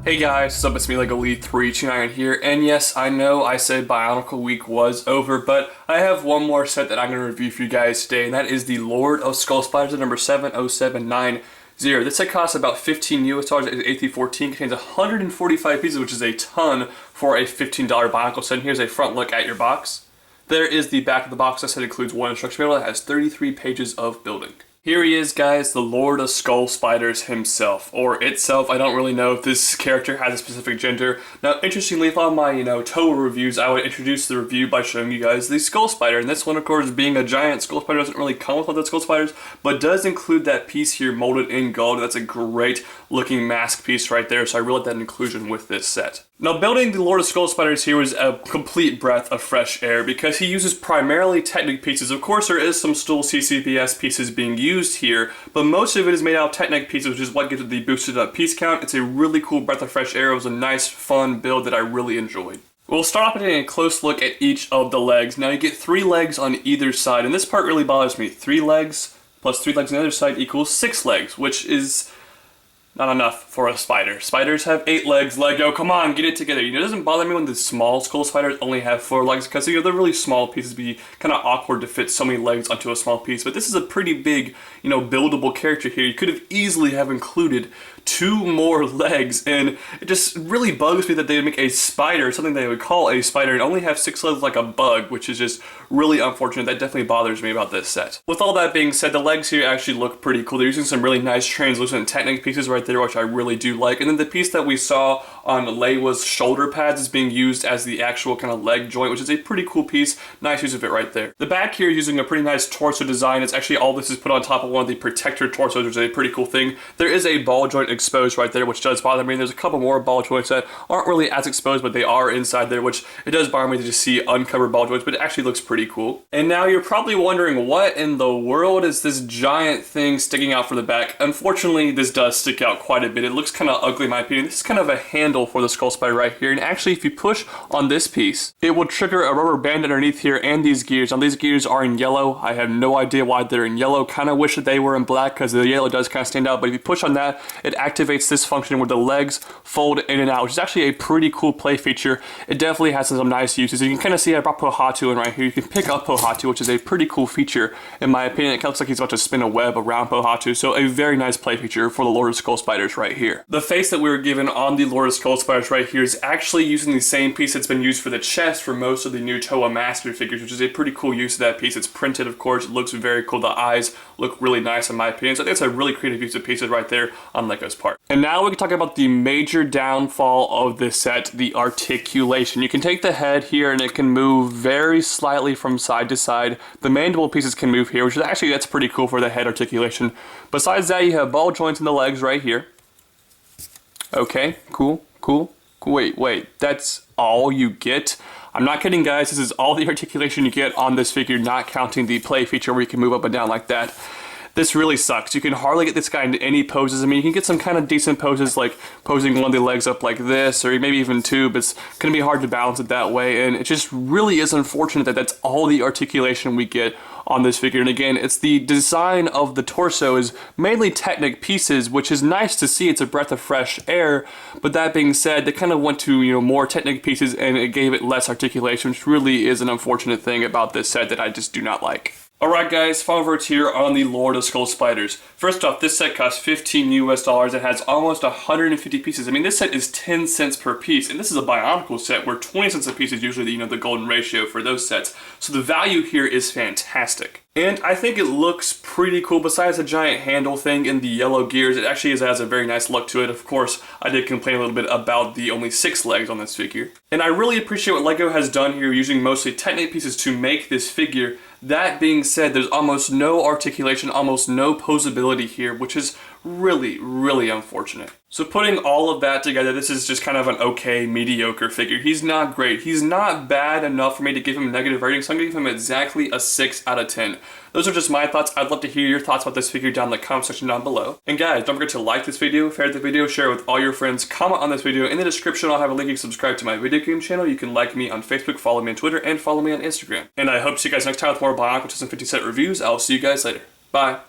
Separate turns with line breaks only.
Hey guys, what's up? It's me, LEGO329 here, and yes, I know I said Bionicle week was over, but I have one more set that I'm going to review for you guys today, and that is the Lord of Skull Spiders at number 70790. This set costs about $15 US. It's A314, contains 145 pieces, which is a ton for a $15 Bionicle set. And here's a front look at your box. There is the back of the box. This set includes one instruction manual that has 33 pages of building. Here he is, guys, the Lord of Skull Spiders himself, or itself. I don't really know if this character has a specific gender. Now, interestingly, if on my, Toa reviews, I would introduce the review by showing you guys the Skull Spider. And this one, of course, being a giant skull spider, doesn't really come with one of the Skull Spiders, but does include that piece here molded in gold. That's a great looking mask piece right there, so I really like that inclusion with this set. Now, building the Lord of Skull Spiders here was a complete breath of fresh air because he uses primarily Technic pieces. Of course, there is some still CCBS pieces being used here, but most of it is made out of Technic pieces, which is what gives it the boosted up piece count. It's a really cool breath of fresh air. It was a nice, fun build that I really enjoyed. We'll start off by taking a close look at each of the legs. Now, you get 3 legs on either side, and this part really bothers me. 3 legs plus 3 legs on the other side equals 6 legs, which is not enough for a spider. Spiders have 8 legs. Lego, come on, get it together. It doesn't bother me when the small skull spiders only have 4 legs because they're really small pieces. It'd be kind of awkward to fit so many legs onto a small piece. But this is a pretty big, buildable character here. You could have easily have included 2 more legs, and it just really bugs me that they would make a spider, something they would call a spider, and only have 6 legs like a bug, which is just really unfortunate. That definitely bothers me about this set. With all that being said, the legs here actually look pretty cool. They're using some really nice translucent Technic pieces right there, which I really do like. And then the piece that we saw on Leia's shoulder pads is being used as the actual kind of leg joint, which is a pretty cool piece. Nice use of it right there. The back here is using a pretty nice torso design. It's actually all this is put on top of one of the protector torsos, which is a pretty cool thing. There is a ball joint exposed right there, which does bother me. And there's a couple more ball joints that aren't really as exposed, but they are inside there, which it does bother me to just see uncovered ball joints, but it actually looks pretty cool. And now you're probably wondering, what in the world is this giant thing sticking out from the back? Unfortunately, this does stick out quite a bit. It looks kind of ugly in my opinion. This is kind of a handle for the skull spider right here, and actually if you push on this piece, it will trigger a rubber band underneath here and these gears. Now these gears are in yellow. I have no idea why they're in yellow. Kind of wish that they were in black because the yellow does kind of stand out, but if you push on that, it activates this function where the legs fold in and out, which is actually a pretty cool play feature. It definitely has some nice uses. You can kind of see I brought Pohatu in right here. You can pick up Pohatu, which is a pretty cool feature in my opinion. It kind of looks like he's about to spin a web around Pohatu, so a very nice play feature for the Lord of Skull Spiders right here. The face that we were given on the Lord of Skull Spiders right here is actually using the same piece that's been used for the chest for most of the new Toa Master figures, which is a pretty cool use of that piece. It's printed, of course. It looks very cool. The eyes look really nice in my opinion. So I think it's a really creative use of pieces right there on Lego's part. And now we can talk about the major downfall of this set, the articulation. You can take the head here and it can move very slightly from side to side. The mandible pieces can move here, which is actually, that's pretty cool for the head articulation. Besides that, you have ball joints in the legs right here. Okay, cool. Wait, that's all you get? I'm not kidding, guys. This is all the articulation you get on this figure, not counting the play feature where you can move up and down like that. This really sucks. You can hardly get this guy into any poses. I mean, you can get some kind of decent poses like posing one of the legs up like this, or maybe even 2, but it's going to be hard to balance it that way. And it just really is unfortunate that that's all the articulation we get on this figure. And again, it's the design of the torso is mainly Technic pieces, which is nice to see. It's a breath of fresh air. But that being said, they kind of went to, more Technic pieces and it gave it less articulation, which really is an unfortunate thing about this set that I just do not like. Alright guys, final words here on the Lord of Skull Spiders. First off, this set costs $15 US. It has almost 150 pieces. I mean, this set is 10 cents per piece, and this is a Bionicle set where 20 cents a piece is usually the golden ratio for those sets. So the value here is fantastic. And I think it looks pretty cool. Besides the giant handle thing and the yellow gears, it actually has a very nice look to it. Of course, I did complain a little bit about the only 6 legs on this figure. And I really appreciate what Lego has done here, using mostly Technic pieces to make this figure. That being said, there's almost no articulation, almost no posability here, which is really, really unfortunate. So putting all of that together, this is just kind of an okay, mediocre figure. He's not great. He's not bad enough for me to give him a negative rating, so I'm going to give him exactly a 6 out of 10. Those are just my thoughts. I'd love to hear your thoughts about this figure down in the comment section down below. And guys, don't forget to like this video, share the video, share it with all your friends, comment on this video. In the description, I'll have a link. You can subscribe to my video game channel. You can like me on Facebook, follow me on Twitter, and follow me on Instagram. And I hope to see you guys next time with more Bionicle 2050 set reviews. I'll see you guys later. Bye.